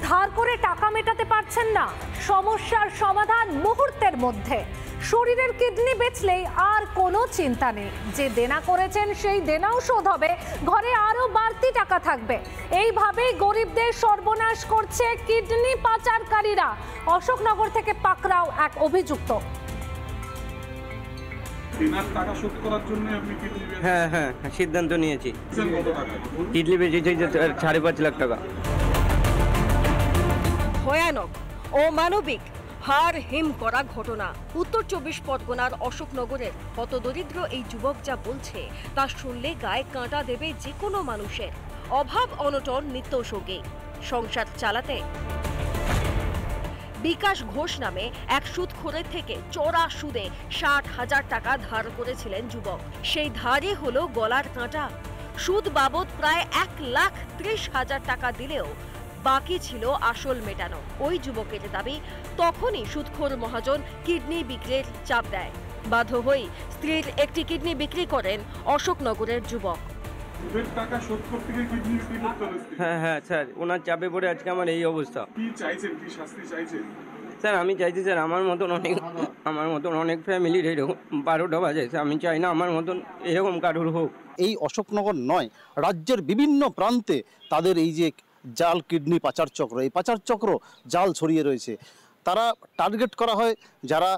ধার করে টাকা মেটাতে পারছেন না, সমস্যার সমাধান মুহূর্তের মধ্যে। শরীরের কিডনি বেচলেই আর কোনো চিন্তা নেই, যে দেনা করেছেন সেই দেনাও শোধ হবে, ঘরে আরো বাড়তি টাকা থাকবে। এইভাবেই গরিবদের সর্বনাশ করছে কিডনি পাচারকারীরা। অশোকনগর থেকে পাকড়াও এক অভিযুক্ত। হ্যাঁ সিদ্ধান্ত নিয়েছি। কিডনি বেচেছি 5.5 লাখ টাকা। ভয়ানক, অমানবিক, হার হিম করা ঘটনা। উত্তর 24 পরগনার অশোকনগরের হতদরিদ্র এই যুবক যা বলছে তা শুনলে গায়ে কাঁটা দেবে যে কোনো মানুষের। অভাব অনটন নিত্যসঙ্গী। সংসার চালাতে বিকাশ ঘোষ নামে এক সুদখোরের থেকে চড়া সুদে 60,000 টাকা ধার করেছিলেন যুবক। সেই ধারই হলো গলার কাঁটা। সুদ বাবদ প্রায় 1,30,000 টাকা দিলেও বাকি ছিল আসল মেটানো। ওই যুবকের দাবি, তখনই সুদখোর মহাজন কিডনি বিক্রির চাপ দেয়। বাধ্য হয়ে স্ত্রীর একটি কিডনি বিক্রি করেন অশোকনগরের যুবক। হ্যাঁ স্যার, ওনার চাপে পড়ে আজকে আমার এই অবস্থা। স্যার আমি চাইছি স্যার, আমার মতন অনেক ফ্যামিলির এরকম 12টা বাজে। আমি চাই না আমার মতন এরকম কারোর হোক। এই অশোকনগর নয়, রাজ্যের বিভিন্ন প্রান্তে তাদের এই যে জাল কিডনি পাচার চক্র, এই পাচার চক্র জাল ছড়িয়ে রয়েছে। তারা টার্গেট করা হয় যারা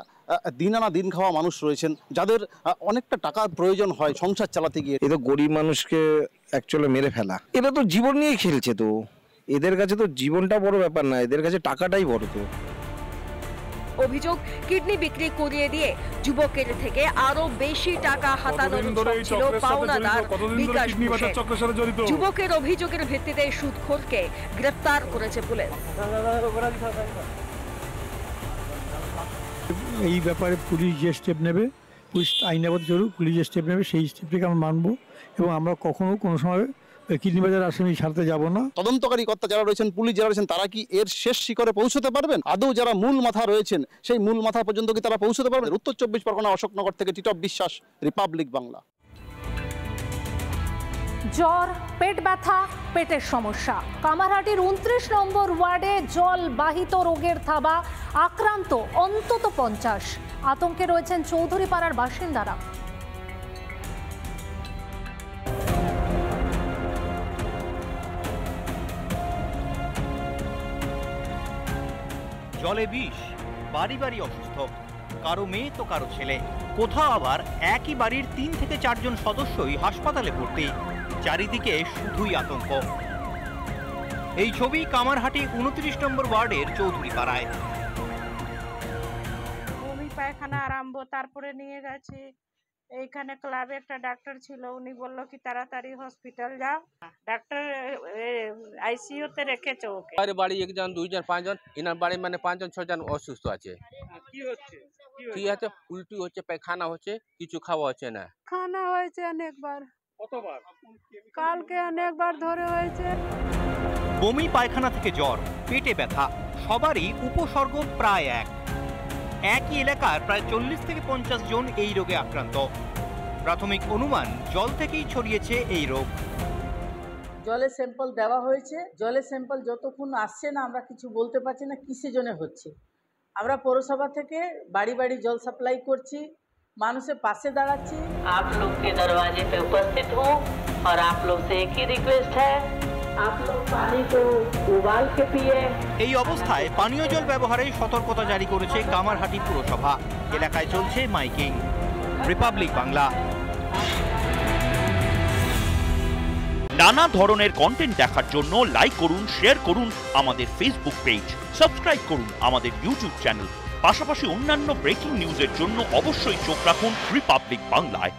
দিন আনা দিন খাওয়া মানুষ রয়েছেন, যাদের অনেকটা টাকার প্রয়োজন হয় সংসার চালাতে গিয়ে। এ তো গরিব মানুষকে অ্যাকচুয়ালি মেরে ফেলা। এরা তো জীবন নিয়ে খেলছে, তো এদের কাছে তো জীবনটা বড় ব্যাপার না, এদের কাছে টাকাটাই বড়। তো অভিযোগ, কিডনি বিক্রি করিয়ে দিয়ে যুবকের থেকে আরো বেশি টাকা হাতানোর ছিল পাওনাদার বিকাশ ঘোষের। যুবকের অভিযোগের ভিত্তিতে সুদখোরকে গ্রেফতার করেছে পুলিশ। এই ব্যাপারে পুলিশ যে স্টেপ নেবে, পুলিশ আইনাগত জরুরি, পুলিশ যে স্টেপ নেবে সেই স্টেপটিকে আমরা মানব এবং আমরা কখনো কোনো সময় কিডনি বাজার আসামি ছাড়তে যাব না। তদন্তকারী কর্তা যারা রয়েছেন, পুলিশ যারা রয়েছেন, তারা কি এর শেষ শিখরে পৌঁছতে পারবেন? আদৌ যারা মূল মাথা রয়েছেন সেই মূল মাথা পর্যন্ত কি তারা পৌঁছতে পারবেন? উত্তর 24 পরগনা অশোকনগর থেকে টিটপ বিশ্বাস, রিপাবলিক বাংলা। জ্বর, পেট ব্যথা, পেটের সমস্যা। কামারহাটির 29 নম্বর ওয়ার্ডে জলবাহিত রোগের থাবা আক্রান্ত অন্তত 50। আতঙ্কে রয়েছেন চৌধুরীপাড়ার বাসিন্দারা। জলে বিষ, বাড়ি বাড়ি অসুস্থ, কারো মেয়ে তো কারো ছেলে, কোথাও আবার একই বাড়ির 3 থেকে 4 জন সদস্যই হাসপাতালে ভর্তি। চারিদিকে শুধুই আতঙ্ক। এই ছবি কামারহাটি 29 নম্বর ওয়ার্ডের চৌধুরীপাড়ায়। বমি পায়খানা আরম্ভ, তারপরে নিয়ে গেছে এইখানে ক্লাবে একটা ডাক্তার ছিল, উনি বললো কি তাড়াতাড়ি হসপিটাল যাও। ডাক্তার আইসিইউতে রেখেছে ওকে। বাড়ি 1 জন 2 জন 5 জন, এনার বাড়ি মানে 5 জন 6 জন অসুস্থ আছে। কি হচ্ছে? উল্টি হচ্ছে, পায়খানা হচ্ছে, কিছু খাওয়া হচ্ছে না। খানা হয়েছে অনেকবার। কতবার? কালকে অনেকবার ধরে হয়েছে। বমি পায়খানা থেকে জ্বর, পেটে ব্যথা, সবারই উপসর্গ প্রায় একই এলাকার প্রায় 40 থেকে 50 জন এই রোগে আক্রান্ত। প্রাথমিক অনুমান, জল থেকেই ছড়িয়েছে এই রোগ। জলের স্যাম্পল দেওয়া হয়েছে, জলের স্যাম্পল যতক্ষণ আসছে না আমরা কিছু বলতে পারছি না কিসের জন্য হচ্ছে। আমরা পৌরসভা থেকে বাড়ি বাড়ি জল সাপ্লাই করছি, মানুষের পাশে দাঁড়াচ্ছি। आप लोग के दरवाजे पे उपस्थित हूँ और आप लोग से एक ही रिक्वेस्ट है, आप लोग पानी को उबाल के पिए। এই অবস্থায় পানীয় জল ব্যবহারে সতর্কতা জারি করেছে কামারহাটি পুরসভা। এলাকায় চলছে মাইকিং। রিপাবলিক বাংলা। নানা ধরনের কন্টেন্ট দেখার জন্য লাইক করুন, শেয়ার করুন আমাদের ফেসবুক পেজ, সাবস্ক্রাইব করুন আমাদের ইউটিউব চ্যানেল। পাশাপাশি অন্যান্য ব্রেকিং নিউজের জন্য অবশ্যই চোখ রাখুন রিপাবলিক বাংলায়।